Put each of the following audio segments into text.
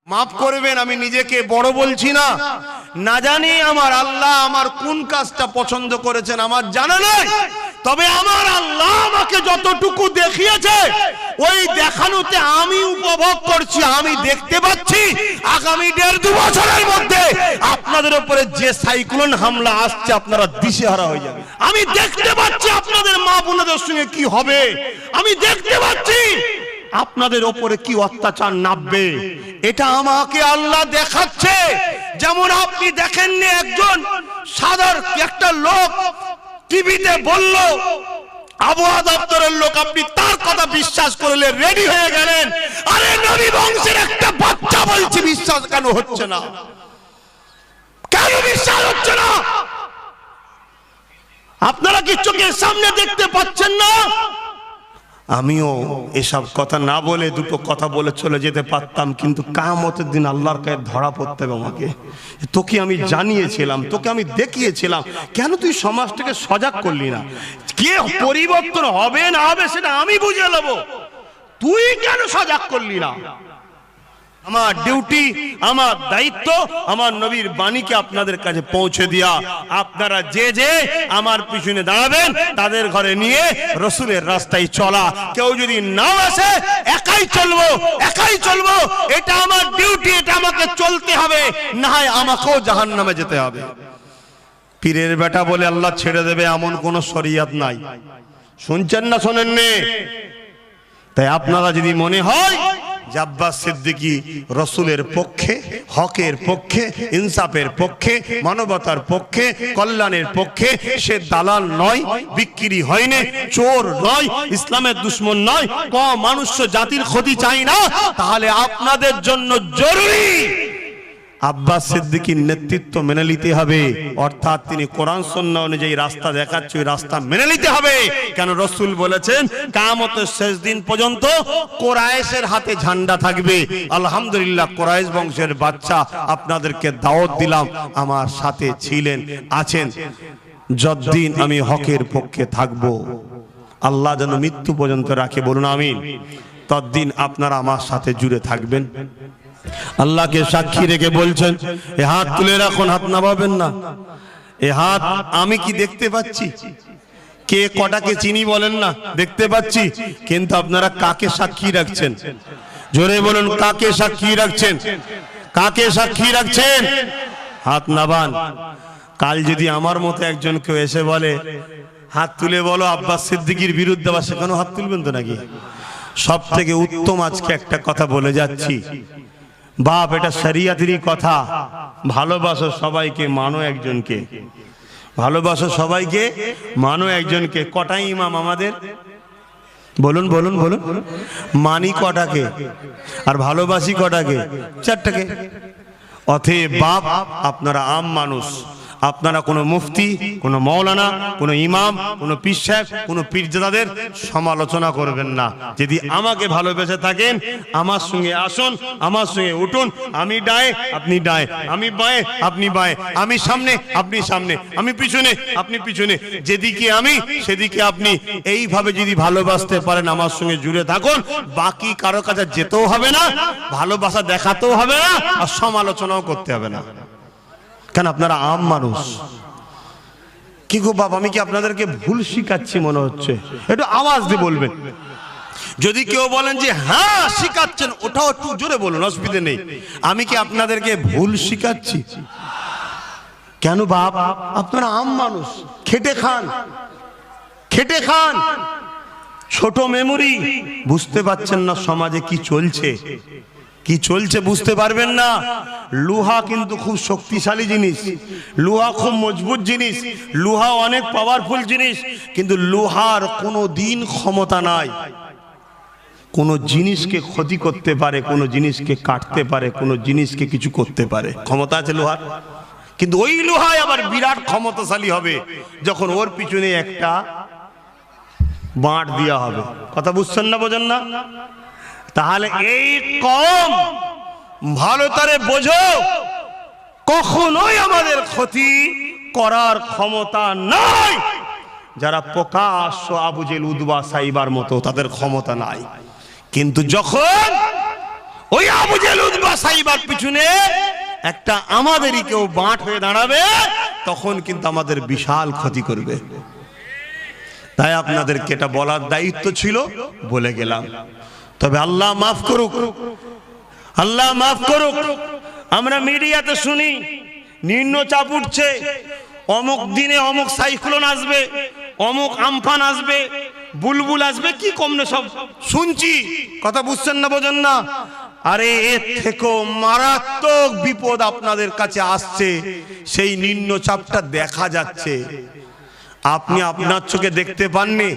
মাফ করবেন, আমি নিজেকে বড় বলছি না, না জানি আমার আল্লাহ আমার কোন কাজটা পছন্দ করেছেন আমার জানা নেই। তবে আমার আল্লাহ আমাকে যতটুকু দেখিয়েছে ওই দেখানোতে আমি উপভোগ করছি, আমি দেখতে পাচ্ছি আগামী 1.5-2 বছরের মধ্যে আপনাদের উপরে যে সাইক্লোন হামলা আসছে আপনারা দিশেহারা হয়ে যাবে। আমি দেখতে পাচ্ছি আপনাদের মা বোনদের সঙ্গে কি হবে, আমি দেখতে পাচ্ছি আপনাদের ওপরে কি অত্যাচার নামবে, এটা আমাকে আল্লাহ দেখাচ্ছে। যেমন আপনি দেখেননি একজন সাধারণ একটা লোক টিভিতে বলল আবহাওয়া দপ্তরের লোক, আপনি তার কথা বিশ্বাস করলে রেডি হয়ে গেলেন। আরে নবী বংশের একটা বাচ্চা বলছে, বিশ্বাস কেন হচ্ছে না? কেন বিশ্বাস হচ্ছে না? আপনারা কি চোখের সামনে দেখতে পাচ্ছেন না? আমিও এসব কথা না বলে দুটো কথা বলে চলে যেতে পারতাম, কিন্তু কিয়ামতের দিন আল্লাহর কাছে ধরা পড়তে হবে আমাকে। তোকে আমি জানিয়েছিলাম, তোকে আমি দেখিয়েছিলাম, কেন তুই সমাজটাকে সজাগ করলি না? কে পরিবর্তন হবে না হবে সেটা আমি বুঝে নেব, তুই কেন সজাগ করলি না? আমার ডিউটি, আমার দায়িত্ব আমার নবীর বাণীকে আপনাদের কাছে পৌঁছে দেয়া। আপনারা যে যে আমার পিছনে দাঁড়াবেন তাদের ঘরে নিয়ে রসুলের রাস্তায় চলা। কেউ যদি নাও আসে একাই চলবো, একাই চলবো, এটা আমার ডিউটি, এটা আমাকে চলতে হবে, না হয় আমাকেও জাহান্নামে যেতে হবে। পীরের বেটা বলে আল্লাহ ছেড়ে দেবে এমন কোন শরিয়ত নাই, শুনছেন না শোনেননি? তাই আপনারা যদি মনে হয় আব্বাস সিদ্দিকী রসুলের পক্ষে, হকের পক্ষে, ইনসাফের পক্ষে, মানবতার পক্ষে, কল্যাণের পক্ষে, সে দালাল নয়, বিক্রি হয়নি, চোর নয়, ইসলামের দুশ্মন নয়, কম মানুষ জাতির ক্ষতি চাই না, তাহলে আপনাদের জন্য জরুরি আব্বাস সিদ্দিকীর নেতৃত্ব মেনে নিতে হবে। অর্থাৎ তিনি কোরআন সুন্নাহ অনুযায়ী রাস্তা দেখাচ্ছে, ওই রাস্তা মেনে নিতে হবে। কেন রাসূল বলেছেন কিয়ামতের শেষ দিন পর্যন্ত কুরাইশের হাতে ঝান্ডা থাকবে। আলহামদুলিল্লাহ কুরাইশ বংশের বাচ্চা আপনাদেরকে দাওয়াত দিলাম, আমার সাথে ছিলেন, আছেন। যতদিন আমি হকের পক্ষে থাকব, আল্লাহ যেন মৃত্যু পর্যন্ত রাখে, বলুন আমিন, ততদিন আপনারা আমার সাথে জুড়ে থাকবেন। আল্লাহকে সাক্ষী রেখে বলছেন, এ হাত তুলে রাখুন, হাত নামাবেন না। এ হাত আমি কি দেখতে পাচ্ছি? কে কটাকে চিনি বলেন না, দেখতে পাচ্ছি, কিন্তু আপনারা কাকে সাক্ষী রাখছেন? জোরে বলুন, কাকে সাক্ষী রাখছেন? কাকে সাক্ষী রাখছেন? হাত নামান। কাল যদি আমার মতো একজন কেউ এসে বলে হাত তুলে বলো আব্বাস সিদ্দিকীর বিরুদ্ধে, বা সেখানেও হাত তুলবেন তো নাকি? সব থেকে উত্তম আজকে একটা কথা বলে যাচ্ছি, বাপ, এটা শরিয়তেরই কথা, ভালোবাসো সবাইকে, মানো একজনকে, ভালোবাসো সবাইকে, মানো একজনকে। কটাই ইমাম আমাদের? বলুন বলুন বলুন, মানি কটাকে আর ভালোবাসি কটাকে? 4টাকে। অতএব বাপ, আপনারা আম মানুষ, আপনারা কোনো মুফতি, কোনো মৌলানা, কোনো ইমাম, কোনো পীর সাহেব, কোনো পীরজাদাদের সমালোচনা করবেন না। যদি আমাকে ভালোবেসে থাকেন আমার সঙ্গে আসুন, আমার সঙ্গে উঠুন। আমি ডায়ে আপনি ডায়ে, আমি বাঁয়ে আপনি বাঁয়ে, আমি সামনে আপনি সামনে, আমি পিছনে আপনি পিছনে, যেদিকে আমি সেদিকে আপনি। এইভাবে যদি ভালোবাসতে পারেন আমার সঙ্গে জুড়ে থাকুন, বাকি কারো কাছে যেতেও হবে না, ভালোবাসা দেখাতেও হবে না, আর সমালোচনাও করতে হবে না। কেন? আপনারা আম মানুষ। কি গো বাবা, আমি কি আপনাদেরকে ভুল শিখাচ্ছি মনে হচ্ছে? একটু আওয়াজ দিয়ে বলবেন। যদি কেউ বলেন যে হ্যাঁ শিখাচ্ছেন, ওটাও একটু জোরে বলুন, অসুবিধা নেই। আমি কি আপনাদেরকে ভুল শিখাচ্ছি? কেন বাপ, আপনারা আম মানুষ, খেটে খান, খেটে খান। ছোট মেমোরি, বুঝতে পারছেন না সমাজে কি চলছে, কি চলছে বুঝতে পারবেন না। লোহা কিন্তু খুব শক্তিশালী জিনিস, লোহা খুব মজবুত জিনিস, লোহা অনেক পাওয়ারফুল জিনিস, কিন্তু লোহার কোনো দিন ক্ষমতা নাই। কোনো জিনিসকে ক্ষতি করতে পারে, কোনো জিনিসকে কাটতে পারে, কোনো জিনিসকে কিছু করতে পারে, ক্ষমতা আছে লোহার। কিন্তু ওই লোহায় আবার বিরাট ক্ষমতাশালী হবে যখন ওর পিছনে একটা বাঁট দেওয়া হবে। কথা বুঝছেন না, বোঝেন না? তাহলে এই কম ভালো তারে বোঝো, কখনোই আমাদের ক্ষতি করার ক্ষমতা নাই। যারা প্রকাশ্য আবু জেহেল উতবা সাইবার মতো, তাদের ক্ষমতা নাই। কিন্তু যখন ওই আবু জেহেল উতবা সাইবার পিছনে একটা আমাদেরই কেউ বাঁট হয়ে দাঁড়াবে, তখন কিন্তু আমাদের বিশাল ক্ষতি করবে। তাই আপনাদেরকে এটা বলার দায়িত্ব ছিল, বলে গেলাম। তবে আল্লাহ মাফ করুক, আল্লাহ মাফ করুক। আমরা মিডিয়াতে শুনি নিম্নচাপ উঠছে, অমুক দিনে অমুক সাইক্লোন আসবে, অমুক আমফান আসবে, বুলবুল আসবে, কি কমনে সব শুনছি। কথা বুঝছেন না, বোঝেন না? আরে এর থেকেও মারাত্মক বিপদ আপনাদের কাছে আসছে। সেই নিম্নচাপটা দেখা যাচ্ছে, আপনি আপনার চোখে দেখতে পাননি।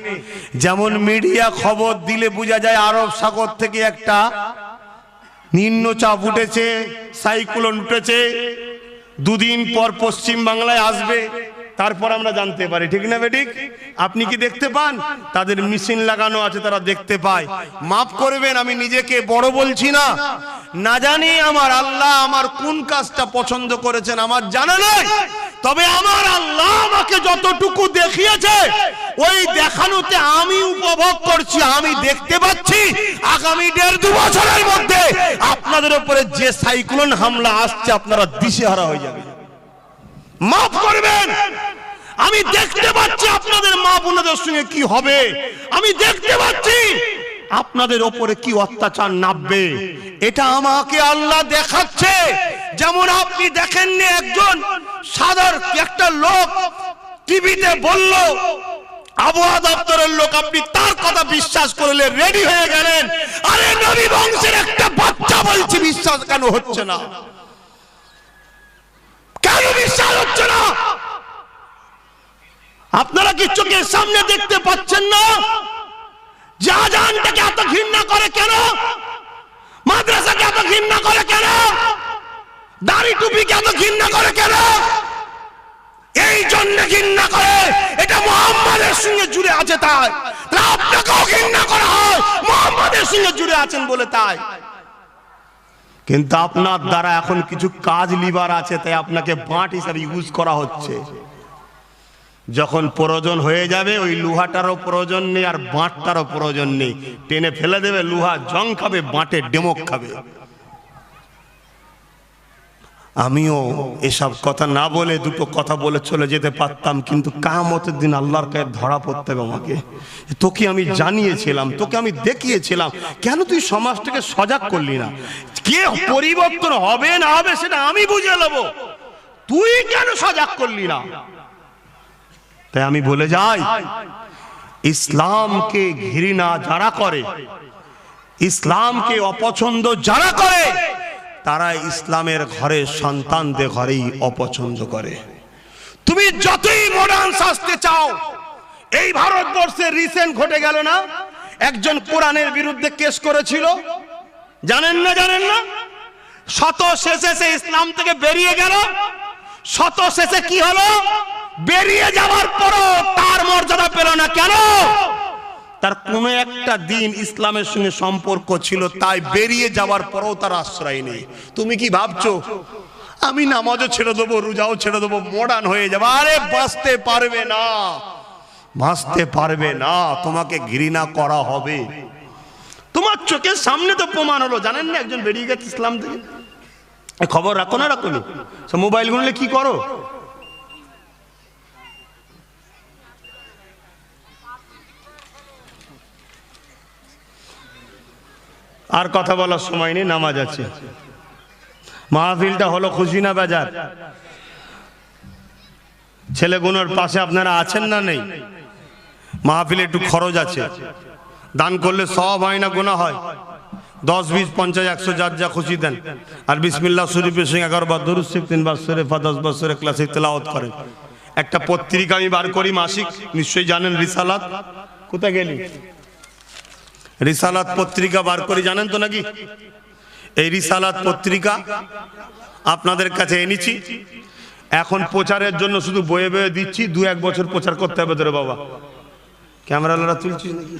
যেমন মিডিয়া খবর দিলে বোঝা যায় আরব সাগর থেকে একটা নিম্নচাপ উঠেছে, সাইক্লোন উঠেছে, দুদিন পর পশ্চিম বাংলায় আসবে, তারপর আমরা জানতে পারি, ঠিক না বেঠিক? আপনি কি দেখতে পান? তাদের মেশিন লাগানো আছে, তারা দেখতে পায়। মাফ করবেন, আমি নিজেকে বড় বলছি না, না জানি আমার আল্লাহ আমার কোন কাজটা পছন্দ করেছেন আমার জানা নাই। তবে আমার আল্লাহ আমাকে যতটুকু দেখিয়েছে, ওই দেখানোতে আমি উপভোগ করছি, আমি দেখতে পাচ্ছি আগামী 1.5-2 বছরের মধ্যে আপনাদের উপরে যে সাইক্লোন হামলা আসছে, আপনারা দিশেহারা হয়ে যাবে। মাফ করবেন, আমি দেখতে পাচ্ছি আপনাদের মা বোনদের সঙ্গে কি হবে, আমি দেখতে পাচ্ছি আপনাদের ওপরে কি অত্যাচার নামবে, এটা আমাকে আল্লাহ দেখাচ্ছে। যেমন আপনি দেখেননি একজন সাধারণ একটা লোক টিভিতে বলল, আবহাওয়া দপ্তরের লোক, আপনি তার কথা বিশ্বাস করলে রেডি হয়ে গেলেন। আরে নবী বংশের একটা বাচ্চা বলছি, বিশ্বাস কেন হচ্ছে না? কেন বিশ্বাস হচ্ছে না? আপনারা কি চোখের সামনে দেখতে পাচ্ছেন না? জাহাজটাকে এত ঘৃণা করে কেন? মাদ্রাসাকে এত ঘৃণা করে কেন? দাড়ি টুপিকে এত ঘৃণা করে কেন? এই জন্য ঘৃণা করে, এটা মুহাম্মাদের সঙ্গে জুড়ে আছে তাই। আপনাকেও ঘৃণা করা হয় মুহাম্মাদের সঙ্গে জুড়ে আছেন বলে তাই। কিন্তু আপনার দ্বারা এখন কিছু কাজ লিবার আছে, তাই আপনাকে বাঁট হিসাবে ইউজ করা হচ্ছে। যখন প্রয়োজন হয়ে যাবে, ওই লোহাটারও প্রয়োজন নেই আর বাঁটটারও প্রয়োজন নেই, টেনে ফেলে দেবে, লোহা জং খাবে, বাঁটে ডেমক খাবে। আমিও এসব কথা না বলে দুটো কথা বলে চলে যেতে পারতাম, কিন্তু কিয়ামতের দিন আল্লাহর কাছে ধরা পড়তে হবে আমাকে। তোকে আমি জানিয়েছিলাম, তোকে আমি দেখিয়েছিলাম, কেন তুই সমাজটাকে সজাগ করলি না? কে পরিবর্তন হবে না হবে সেটা আমি বুঝে নেব, তুই কেন সজাগ করলি না? তাই আমি বলে যাই, ইসলামকে ঘৃণা যারা করে, ইসলামকে অপছন্দ যারা করে, তারা ইসলামের ঘরে সন্তানদের ঘরেই অপছন্দ করে। তুমি যতই মডার্ন সাজতে চাও, এই ভারতবর্ষে রিসেন্ট ঘটে গেল না, একজন কোরআনের বিরুদ্ধে কেস করেছিল, জানেন না? জানেন না? শত শেষে সে ইসলাম থেকে বেরিয়ে গেল। শত শেষে কি হলো? বেরিয়ে যাওয়ার পরও তার মর্যাদা পেল না। কেন? তার কোনো একটা দিন ইসলামের সঙ্গে সম্পর্ক ছিল, তাই বেরিয়ে যাওয়ার পরও তার আশ্রয় নেই। তুমি কি ভাবছো আমি নামাজও ছেড়ে দেবো, রোজাও ছেড়ে দেবো, মডার্ন হয়ে যাবো? আরে বাঁচতে পারবে না, বাঁচতে পারবে না, তোমাকে ঘৃণা করা হবে। তোমার চোখের সামনে তো প্রমাণ হলো, জানেন না? একজন বেরিয়ে গেছে ইসলাম থেকে। খবর রাখো না রাখো নি? মোবাইল গুনলে কি করো? আর কথা বলার সময় নেই, নামাজ আছে। মাহফিলটা হলো খুশি না বাজার? ছেলেগুলোর পাশে আপনারা আছেন না নেই? মাহফিলে একটু খরচ আছে, দান করলে সব হয় না, গুনাহ হয়। 10, 20, 50, 100 যার যা খুশি দেন। আর বিসমিল্লাহ শরীফের সঙ্গে 11 বার দরুদ শরীফ, 3 বার সূরা ফাতিহা, 10 বার সূরা ইখলাস তেলাওয়াত করেন। একটা পত্রিকা আমি বার করি মাসিক, নিশ্চয়ই জানেন, রিসালাত। কোথায় গেলি? রিসালাত পত্রিকা বার করি, জানেন তো নাকি? এই রিসালাত পত্রিকা আপনাদের কাছে এনেছি, এখন প্রচারের জন্য শুধু বয়ে বয়ে দিচ্ছি। 2-1 বছর প্রচার করতে হবে তোরে বাবা। ক্যামেরাওয়ালা তুলছিস নাকি?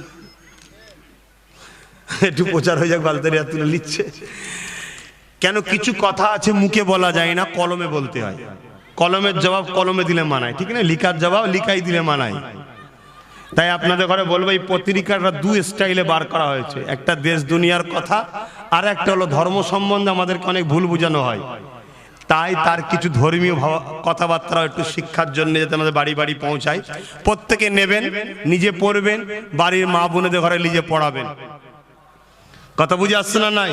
একটু প্রচার হয়ে যাক, বালতারিয়া তুলে নিচ্ছে। কেন? কিছু কথা আছে মুখে বলা যায় না, কলমে বলতে হয়। কলমের জবাব কলমে দিলে মানায়, ঠিক না? লিখার জবাব লিখাই দিলে মানায়। তাই আপনাদের ঘরে বলবো, এই পত্রিকাটা 2 স্টাইলে বার করা হয়েছে। একটা দেশ দুনিয়ার কথা, আর একটা হলো ধর্ম সম্বন্ধে আমাদেরকে অনেক ভুল বোঝানো হয়, তাই তার কিছু ধর্মীয় কথাবার্তা একটু শিক্ষার জন্য যাতে আমাদের বাড়ি বাড়ি পৌঁছায়, প্রত্যেকে নেবেন, নিজে পড়বেন, বাড়ির মা বোনেদের ঘরে নিজে পড়াবেন। কথা বুঝে আসছে না? নাই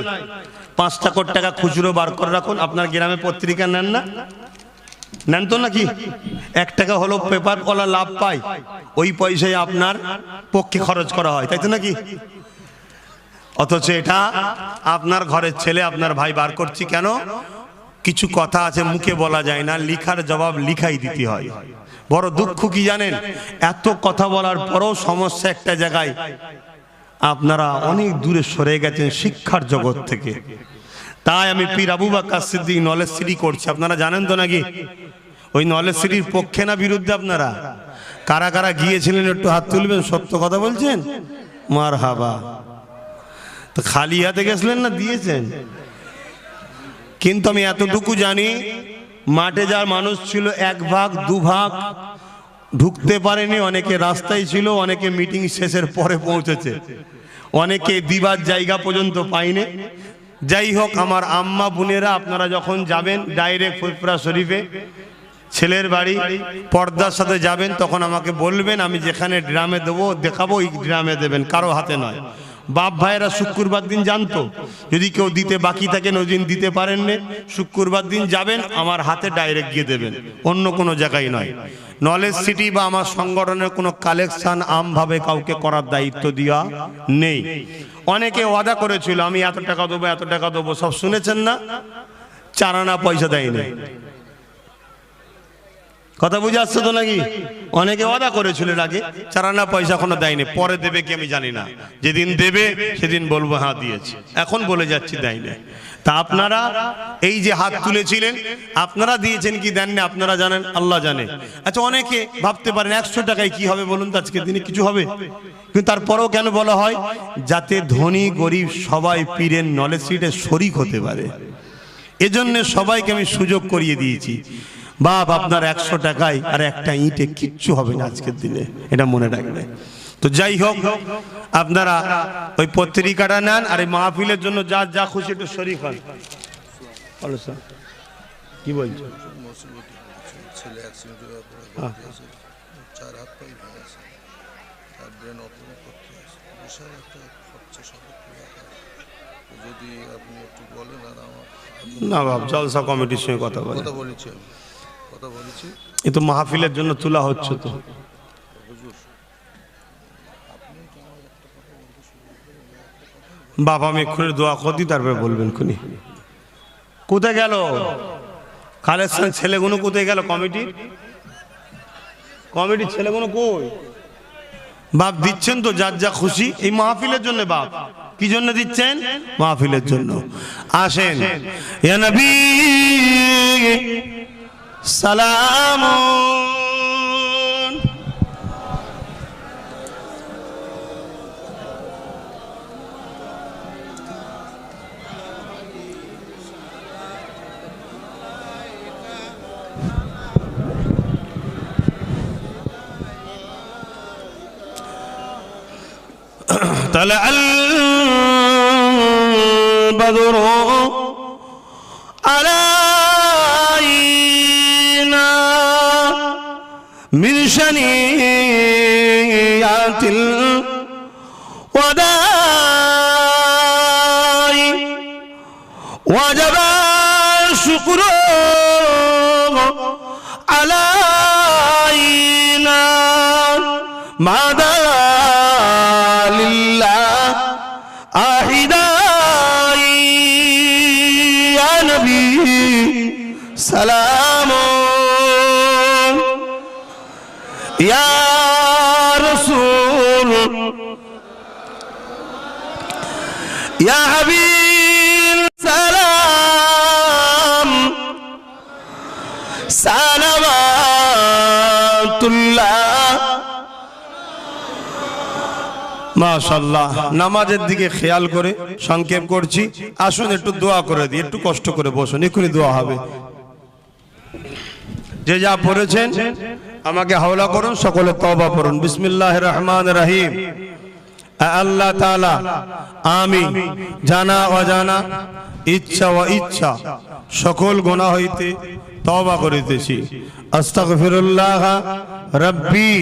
5 কোটি টাকা খুচরো বার করে রাখুন। আপনার গ্রামে পত্রিকা নেন না? নেন তো নাকি? 1 টাকা হলো পেপার ওলা লাভ পায়, ওই পয়সায় আপনার পক্ষে খরচ করা হয়, তাই তো নাকি? অথচ এটা আপনার ঘরের ছেলে, আপনার ভাই বার করছি কেন? কিছু কথা আছে মুখে বলা যায় না, লিখার জবাব লিখাই দিতে হয়। বড় দুঃখ কি জানেন, এত কথা বলার পরও সমস্যা একটা জায়গায়, আপনারা অনেক দূরে সরে গেছেন শিক্ষার জগৎ থেকে। তাই আমি পীর আবু বকর সিদ্দিক নলেজ সিটি করছি, আপনারা জানেন তো নাকি? ওই নলেজ সিটির পক্ষে না বিরুদ্ধে? আপনারা কারা কারা গিয়েছিলেন একটু হাত তুলবেন। সত্য কথা বলছেন? মারহাবা। তো খালি হাতে গেছিলেন না দিয়েছেন? কিন্তু আমি এতটুকু জানি, মাঠে যার মানুষ ছিল 1 ভাগ 2 ভাগ ঢুকতে পারেনি, অনেকে রাস্তায় ছিল, অনেকে মিটিং শেষের পরে পৌঁছেছে, অনেকে দিবার জায়গা পর্যন্ত পাইনি। যাই হোক, আমার আম্মা বোনেরা, আপনারা যখন যাবেন ডাইরেক্ট ফুরফুরা শরীফে ছেলের বাড়ি পর্দার সাথে যাবেন, তখন আমাকে বলবেন, আমি যেখানে ড্রামে দেবো দেখাবো, ওই ড্রামে দেবেন, কারো হাতে নয়। বাপ ভাইয়েরা শুক্রবার দিন জানতো, যদি কেউ দিতে বাকি থাকেন ওই দিন দিতে পারেননি, শুক্রবার দিন যাবেন, আমার হাতে ডাইরেক্ট গিয়ে দেবেন, অন্য কোনো জায়গায় নয়। নলেজ সিটি বা আমার সংগঠনের কোনো কালেকশন আমভাবে কাউকে করার দায়িত্ব দেওয়া নেই। অনেকে ওয়াদা করেছিল আমি এত টাকা দেবো, এত টাকা দেবো, সব শুনেছেন না? 4 আনা পয়সা দেয়নি। কথা বুঝে আসছে তো নাকি? অনেকে ওয়াদা করেছিল আগে, 4 আনা পয়সা এখনো দেয়নি, পরে দেবে কি আমি জানি না, যেদিন দেবে সেদিন বলবো হ্যাঁ দিয়েছি, এখন বলে যাচ্ছি দেয়নি। তা আপনারা এই যে হাত তুলেছিলেন, আপনারা দিয়েছেন কি দেননি আপনারা জানেন, আল্লাহ জানে। আচ্ছা, অনেকে ভাবতে পারেন 100 টাকায় কি হবে বলুন তো, আজকের দিনে কিছু হবে? কিন্তু তারপরেও কেন বলা হয়? যাতে ধনী গরিব সবাই পীরের নলেজ সিটে শরিক হতে পারে, এজন্য সবাইকে আমি সুযোগ করিয়ে দিয়েছি। বাপ, আপনার 100 টাকায় আর একটা ইঁটে কিচ্ছু হবে না আজকের দিনে, এটা মনে রাখবেন। তো যাই হোক, আপনারা ওই পত্রিকাটা নেন, আর এই মাহফিলের জন্য যা যা খুশি একটু শরীফ হন। বলো স্যার, কি বলছো? না বাপ, জলসা কমিটির সঙ্গে কথা বলেছি, এ তো মাহফিলের জন্য তোলা হচ্ছে। তো বাবা, আমি এক্ষুনি দোয়া করছি, তারপরে বলবেন। খুনি কোথায় গেল? কালেকশন ছেলেগুলো কোথায় গেল? কমিটির ছেলেগুলো কই? বাপ দিচ্ছেন তো যার যা খুশি এই মাহফিলের জন্য। বাপ কি জন্য দিচ্ছেন? মাহফিলের জন্য। আসেন, ইয়া নবী সালাম। طلع البدر علينا من شنيعة الوداع وجب الشكر علينا ما سلام يا رسول يا حبيب سلام صلوات الله মাশাআল্লাহ। নামাজের দিকে খেয়াল করে সংক্ষেপ করছি, আসুন একটু দোয়া করে দিই, একটু কষ্ট করে বসুন, এক্ষুনি দোয়া হবে। যে যা পড়েছেন আমাকে হাওলা করুন, সকলে তওবা করুন। বিসমিল্লাহির রহমানির রহিম। আল্লাহ তাআলা আমি জানা অজানা ইচ্ছা ও ইচ্ছা সকল গুনাহ হইতে তওবা করিতেছি। আস্তাগফিরুল্লাহ রাব্বি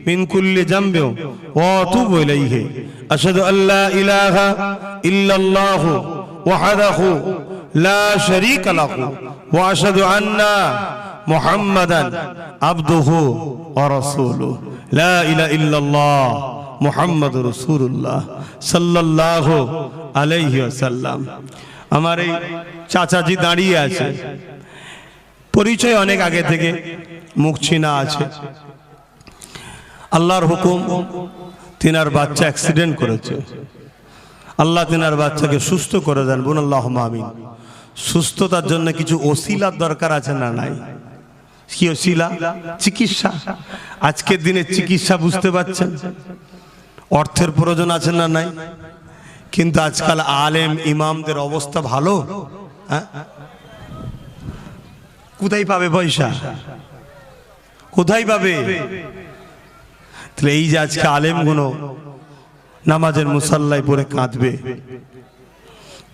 মিন কুল্লি যামবি ওয়া আতুবু ইলাইহি। আশহাদু আল্লা ইলাহা ইল্লাল্লাহু ওয়াহদাহু লা শারীকা লাহু ওয়া আশহাদু আন্না মুহাম্মাদান আবদুহু ওয়া রাসূলুহু। লা ইলাহা ইল্লাল্লাহ মুহাম্মাদুর রাসূলুল্লাহ সাল্লাল্লাহু আলাইহি ওয়াসাল্লাম। আমার এই চাচাজি দাঁড়িয়ে আছে, পরিচয় অনেক আগে থেকে, মুখ চিনা আছে। আল্লাহর হুকুম, তিনার বাচ্চা অ্যাক্সিডেন্ট করেছে। আল্লাহ তিনার বাচ্চাকে সুস্থ করে দেন, বলুন আল্লাহুম্মা আমিন। সুস্থতার জন্য কিছু ওসিলার দরকার আছে না নাই? কি ওসিলা? চিকিৎসা। আজকের দিনে চিকিৎসা বুঝতে পারছেন, অর্থের প্রয়োজন আছে না নাই? কিন্তু আজকাল আলেম ইমামদের অবস্থা ভালো? কোথায় পাবে পয়সা? কোথায় পাবে? তাহলে এই যে আজকে আলেমগুলো নামাজের মুসাল্লায় পড়ে কাঁদবে,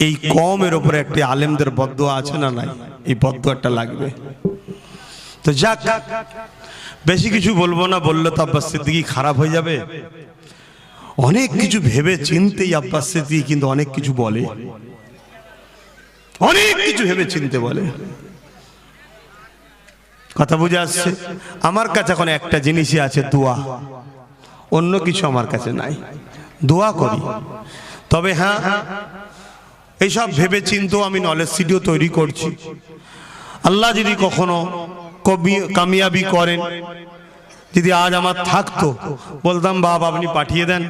এই কমের উপরে একটি আলেমদের বদদোয়া আছে না নাই? এই বদদোয়াটা লাগবে। তো যাক, বেশি কিছু বলবো না, বললে তো আব্বাস সিদ্দিকী খারাপ হয়ে যাবে। অনেক কিছু ভেবে চিন্তেই আব্বাস সিদ্দিকী কিন্তু অনেক কিছু বলে, অনেক কিছু ভেবে চিনতে বলে। কথা বুঝে আসছে? আমার কাছে এখন একটা জিনিসই আছে, দোয়া। অন্য কিছু আমার কাছে নাই, দোয়া করি। তবে হ্যাঁ, এইসব ভেবে চিন্তেও আমি নলেজ সিডিও তৈরি করছি। আল্লাহ যদি কখনো কামিয়াবি করেন, যদি আজ আমার থাকতো, বলতাম বাবা আপনি পাঠিয়ে দেন,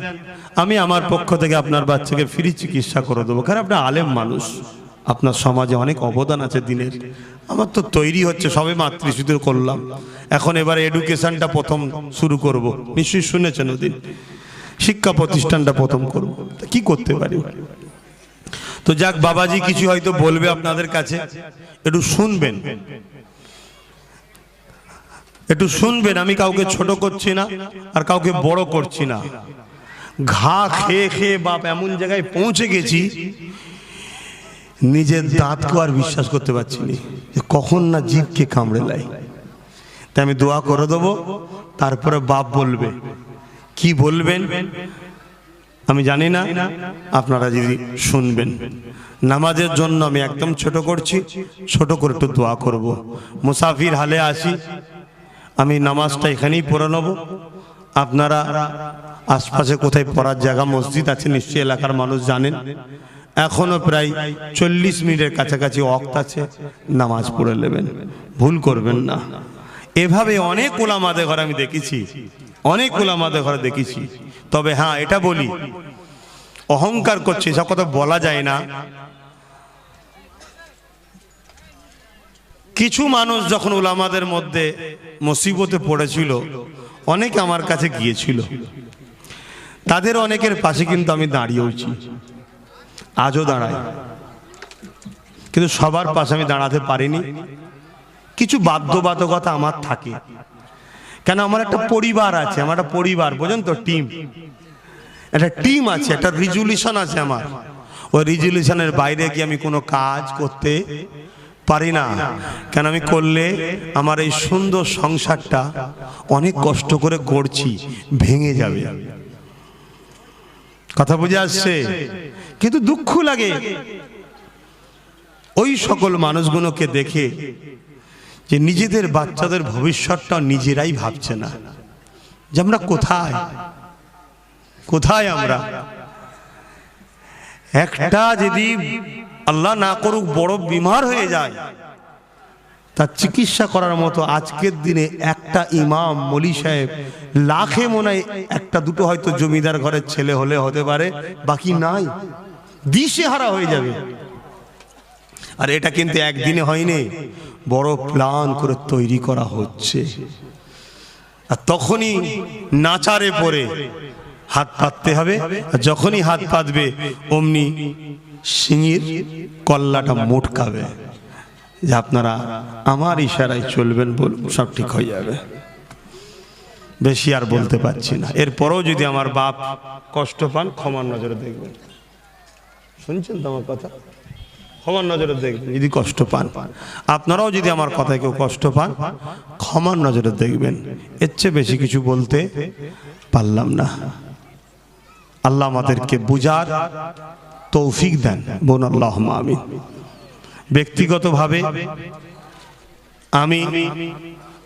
আমি আমার পক্ষ থেকে আপনার বাচ্চাকে ফ্রি চিকিৎসা করে দেবো। কারণ আপনি আলেম মানুষ, আপনার সমাজে অনেক অবদান আছে দিনের। আমার তো তৈরি হচ্ছে, সবে মাতৃশিশুর করলাম, এখন এবারে এডুকেশনটা প্রথম শুরু করব। নিশ্চয়ই শুনেছেন ওদিন শিক্ষা প্রতিষ্ঠানটা প্রথম করব, কি করতে পারি? তো যাক, বাবাজি কিছু হয়তো বলবে আপনাদের কাছে, একটু শুনবেন, একটু শুনবেন। আমি কাউকে ছোট করছি না আর কাউকে বড় করছি না। ঘা খেয়ে খেয়ে বাপ এমন জায়গায় পৌঁছে গেছি, নিজের দাঁতকে আর বিশ্বাস করতে পারছি না, কখন না জিভকে কামড়ে লাই। তাই আমি দোয়া করে দেবো, তারপরে বাপ বলবে। কি বলবেন আমি জানি না, আপনারা যদি শুনবেন। নামাজের জন্য আমি একদম ছোট করছি, ছোট করে একটু দোয়া করব। মুসাফির হালে আসি, আমি নামাজটা এখানেই পড়ে নেব। আপনারা আশপাশে কোথায় পড়ার জায়গা মসজিদ আছে নিশ্চয়ই এলাকার মানুষ জানেন। এখনো প্রায় 40 মিনিটের কাছাকাছি ওয়াক্ত আছে, নামাজ পড়ে নেবেন, ভুল করবেন না। এভাবে অনেক উলামাদের ঘরে আমি দেখেছি, অনেক উলামাদের ঘরে দেখেছি। তবে হ্যাঁ, এটা বলি, অহংকার করছে এসব কথা বলা যায় না। কিছু মানুষ যখন উলামাদের মধ্যে মুসিবতে পড়েছিল, অনেকে আমার কাছে গিয়েছিল, তাদের অনেকের পাশে কিন্তু আমি দাঁড়িয়েছি, আজও দাঁড়াই। কিন্তু সবার পাশে আমি দাঁড়াতে পারিনি, কিছু বাধ্যবাধকতা আমার থাকে। কেন, আমার একটা পরিবার আছে, আমার একটা পরিবার, বোঝেন তো, টিম, একটা টিম আছে, একটা রিজুলেশন আছে আমার। ওই রিজুলেশনের বাইরে কি আমি কোনো কাজ করতে পারি না। কেন, আমি করলে আমার এই সুন্দর সংসারটা অনেক কষ্ট করে গড়ছি, ভেঙে যাবে। কথা বুঝে আসছে? কিন্তু দুঃখ লাগে ওই সকল মানুষগুলোকে দেখে যে নিজেদের বাচ্চাদের ভবিষ্যৎটা নিজেরাই ভাবছে না, যে আমরা কোথায় কোথায় আমরা। একটা যদি আল্লাহ না করুক বড় বিমার হয়ে যায়, তার চিকিৎসা করার মতো আজকের দিনে একটা ইমাম মলি সাহেব লাখে মনে হয় একটা দুটো হয়তো জমিদার ঘরের ছেলে হলে হতে পারে, বাকি নাই, দিশেহারা হয়ে যাবে। আর এটা কিন্তু একদিনে হয়নি, বড় প্ল্যান করে তৈরি করা হচ্ছে। আর তখনই নাচারে পড়ে হাত পাততে হবে, আর যখনই হাত পাতবে অমনি সিংহের কল্লাটা মোটকাবে, যে আপনারা আমার ইশারায় চলবেন, বলবো সব ঠিক হয়ে যাবে। বেশি আর বলতে পারছি না। এরপরেও যদি আমার বাপ কষ্ট পান ক্ষমার নজরে দেখবেন। শুনছেন তো আমার কথা? ক্ষমার নজরে দেখবেন যদি কষ্ট পান। আপনারাও যদি আমার কথায় কেউ কষ্ট পান ক্ষমার নজরে দেখবেন। এর চেয়ে বেশি কিছু বলতে পারলাম না। আল্লাহ আমাদেরকে বুঝার তৌফিক দেন, বোন আল্লাহুম্মা আমিন। ব্যক্তিগতভাবে আমি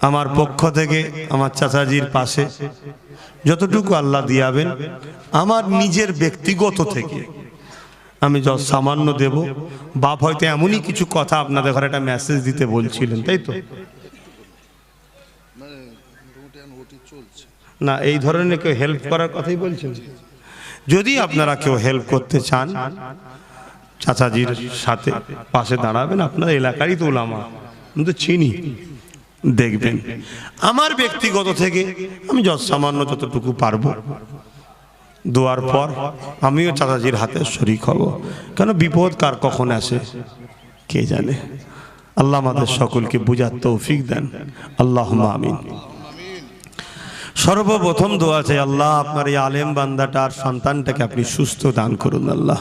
আমার পক্ষ থেকে আমার চাচাজির পাশে যতটুকু আল্লাহ দিয়াবেন, আমার নিজের ব্যক্তিগত থেকে আমি যত সামান্য দেব। বাপ হয়তো এমনই কিছু কথা আপনাদের ঘরে একটা মেসেজ দিতে বলছিলেন, তাই তো না? এই ধরনের কেউ হেল্প করার কথাই বলছেন। যদি আপনারা কেউ হেল্প করতে চান চাচাজির সাথে পাশে দাঁড়াবেন। আপনার এলাকারই তো ওলামা, আমি তো চিনি। দেখবেন আমার ব্যক্তিগত থেকে আমি যত সামান্য যতটুকু পারবো দোয়ার পর আমিও চাচাজির হাতে শরীক হব। কেন বিপদ কার কখন আসে কে জানে। আল্লাহ আমাদের সকলকে বুঝার তৌফিক দেন, আল্লাহুম্মা আমিন। সর্বপ্রথম দোয়া চাই, আল্লাহ আপনার এই আলেম বান্দাটার সন্তানটাকে আপনি সুস্থ দান করুন আল্লাহ।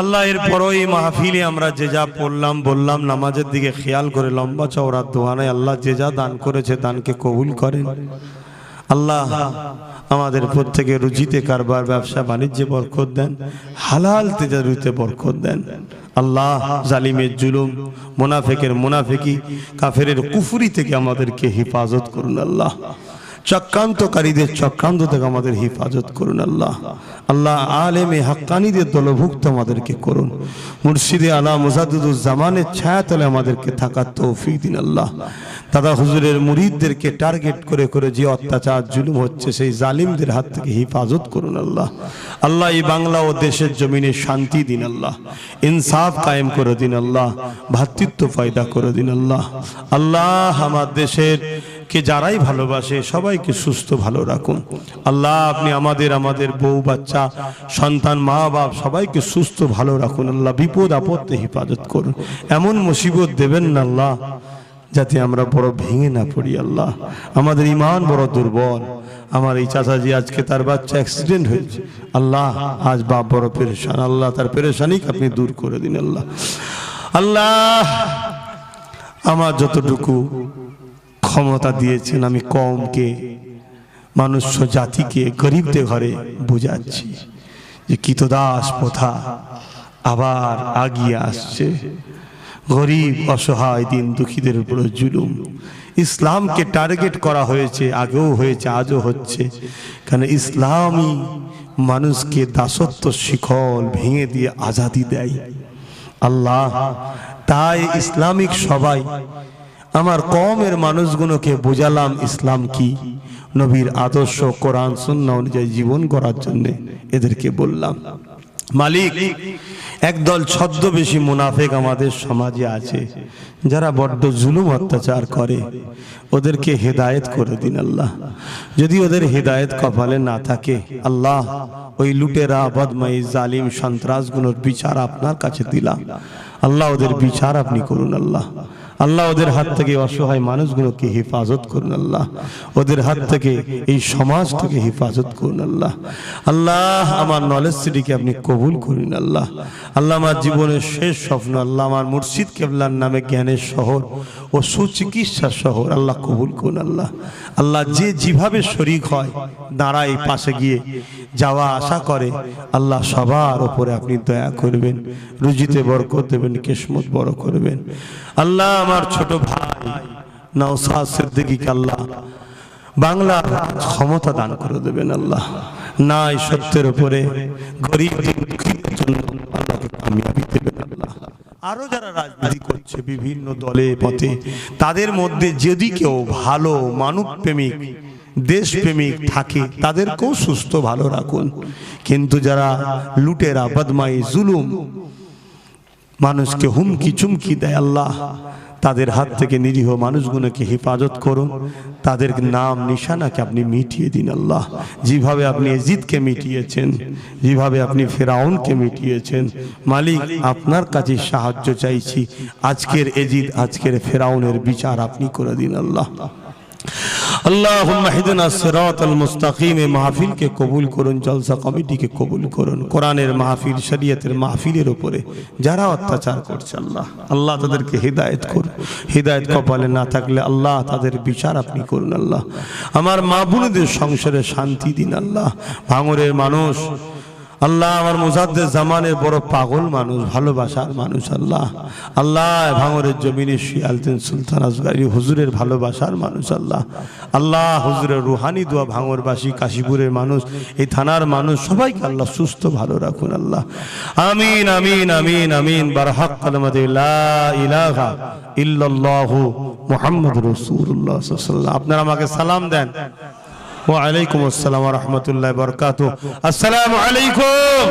আল্লাহ এরপরও এই মাহফিলে আমরা যে যা পড়লাম বললাম, নামাজের দিকে খেয়াল করে লম্বা চওড়া দোয়া নাই। আল্লাহ যে যা দান করেছে দানকে কবুল করেন আল্লাহ। আমাদের প্রত্যেকে রুজিতে কারবার ব্যবসা বাণিজ্যে বরকত দেন, হালাল তেজারুতে বরকত দেন আল্লাহ। জালিমের জুলুম, মুনাফিকের মুনাফিকি, কাফেরের কুফরি থেকে আমাদেরকে হেফাজত করুন আল্লাহ। চক্রান্তকারীদের চক্রান্ত থেকে আমাদের হেফাজত করুন আল্লাহ। আল্লাহ আলেমে হাক্কানীদের দলভুক্ত আমাদেরকে করুন। মুর্শিদে আলা মুজাদ্দিদুজ্জামানের ছায়াতলে আমাদেরকে থাকার তৌফিক দিন আল্লাহ। দাদা হুজুরের মুরিদদেরকে টার্গেট করে করে যে অত্যাচার জুলুম হচ্ছে সেই জালিমদের হাত থেকে হেফাজত করুন আল্লাহ। আল্লাহ এই বাংলা ও দেশের জমিনে শান্তি দিন আল্লাহ, ইনসাফ কায়েম করে দিন আল্লাহ, ভ্রাতৃত্ব পয়দা করে দিন আল্লাহ। আল্লাহ আমার দেশের কে যারাই ভালোবাসে সবাইকে সুস্থ ভালো রাখুন আল্লাহ। আপনি আমাদের বউ বাচ্চা সন্তান মা বাপ সবাইকে সুস্থ ভালো রাখুন আল্লাহ। বিপদ আপদে হেফাজত করুন, এমন মুসিবত দেবেন না আল্লাহ যাতে আমরা বড় ভেঙে না পড়ি আল্লাহ। আমাদের ঈমান বড় দুর্বল। আমার এই চাচাজি আজকে তার বাচ্চা অ্যাক্সিডেন্ট হয়েছে আল্লাহ, আজ বাপ বড় পেরেশান আল্লাহ। তার পেরেশানিকে আপনি দূর করে দিন আল্লাহ। আল্লাহ আমার যতটুকু ক্ষমতা দিয়েছেন আমি কমকে, মানুষ জাতিকে, গরিবদের ঘরে বুঝাচ্ছি যে কৃতদাস প্রথা আবার আগিয়ে আসছে। গরিব অসহায় দিন দুঃখীদের উপর জুলুম, ইসলামকে টার্গেট করা হয়েছে, আগেও হয়েছে আজও হচ্ছে। কারণ ইসলামই মানুষকে দাসত্ব শিকল ভেঙে দিয়ে আজাদি দেয় আল্লাহ। তাই ইসলামিক সবাই আমার কওমের মানুষগুলোকে বোঝালাম ইসলাম কি, নবীর আদর্শ কোরআন সুন্নাহ অনুযায়ী জীবন করার জন্য এদেরকে বললাম। মালিক একদল ছদ্মবেশী মুনাফিক আমাদের সমাজে আছে যারা বড্ড জুলুম অত্যাচার করে, ওদেরকে হেদায়েত করে দিন আল্লাহ। যদি ওদের হেদায়েত কপালে না থাকে আল্লাহ, ওই লুটেরা বদমাই জালিম সন্ত্রাসগুলোর বিচার আপনার কাছে দিলাম আল্লাহ। ওদের বিচার আপনি করুন আল্লাহ। আল্লাহ ওদের হাত থেকে অসহায় মানুষগুলোকে হেফাজত করুন আল্লাহ। ওদের হাত থেকে এই সমাজটাকে হেফাজত করুন আল্লাহ। আল্লাহ আমার নলেজ সিটিকে আপনি কবুল করুন আল্লাহ। আল্লাহ আমার জীবনের শেষ স্বপ্ন আল্লাহ আমার মুর্শিদ কেবলার নামে জ্ঞানের শহর ও সুচিকিৎসার শহর আল্লাহ কবুল করুন আল্লাহ। আল্লাহ যে যেভাবে শরীক হয় দাঁড়ায় পাশে গিয়ে যাওয়া আশা করে আল্লাহ সবার ওপরে আপনি দয়া করবেন, রুজিতে বরকত দেবেন, কিসমত বড় করবেন আল্লাহ। আমার ছোট ভাই নওশাদ সিদ্দিকীকে আল্লাহ বাংলার ক্ষমতা দান করে দেবেন আল্লাহ। নাই সত্যের উপরে গরিব দুঃখীদের জন্য আল্লাহকে কামিয়াবি দেবেন আল্লাহ। আরো যারা রাজনীতি করছে বিভিন্ন দলে পথে, তাদের মধ্যে যদি কেউ ভালো মানব প্রেমিক দেশপ্রেমিক থাকে তাদেরকেও সুস্থ ভালো রাখুন। কিন্তু যারা লুটেরা বদমাই জুলুম মানুষকে হুমকি চুমকি দেয় আল্লাহ, তাদের হাত থেকে নিরীহ মানুষগুলোকে হেফাজত করুন। তাদের নাম নিশানাকে আপনি মিটিয়ে দিন আল্লাহ। যেভাবে আপনি এজিদকে মিটিয়েছেন, যেভাবে আপনি ফেরাউনকে মিটিয়েছেন, মালিক আপনার কাছে সাহায্য চাইছি। আজকের এজিদ আজকের ফেরাউনের বিচার আপনি করে দিন আল্লাহ। আল্লাহুম্মা হিদিনা সিরাতাল মুস্তাকিম। মাহফিল কে কবুল করুন, জলসা কমিটি কে কবুল করুন। কোরআনের মাহফিল, শরীয়তের মাহফিলের উপরে যারা অত্যাচার করছে আল্লাহ, আল্লাহ তাদেরকে হিদায়াত করুন। হিদায়াত কপালে না থাকলে আল্লাহ তাদের বিচার আপনি করুন আল্লাহ। আমার মা বোনদের সংসারে শান্তি দিন আল্লাহ। ভাঙরের মানুষ আল্লাহ, আমার মুজাদ্দেদ জামানের বড় পাগল মানুষ, ভালোবাসার মানুষ আল্লাহ। আল্লাহ ভাঙরের জমিনে শিয়ালদিন সুলতান আসগারি হুজুরের ভালোবাসার মানুষ আল্লাহ। আল্লাহ হুজুরের রুহানি দোয়া ভাঙরবাসী, কাশীপুরের মানুষ, এই থানার মানুষ সবাইকে আল্লাহ সুস্থ ভালো রাখুন আল্লাহ। আমিন আমিন আমিন আমিন। বারহাক কালিমাতি লা ইলাহা ইল্লাল্লাহু মুহাম্মাদুর রাসূলুল্লাহ সাল্লাল্লাহু আলাইহি ওয়াসাল্লাম। আপনারা আমাকে সালাম দেন। ওয়া আলাইকুম আসসালাম ওয়া রাহমাতুল্লাহি ওয়া বারাকাতুহু। আসসালামু আলাইকুম।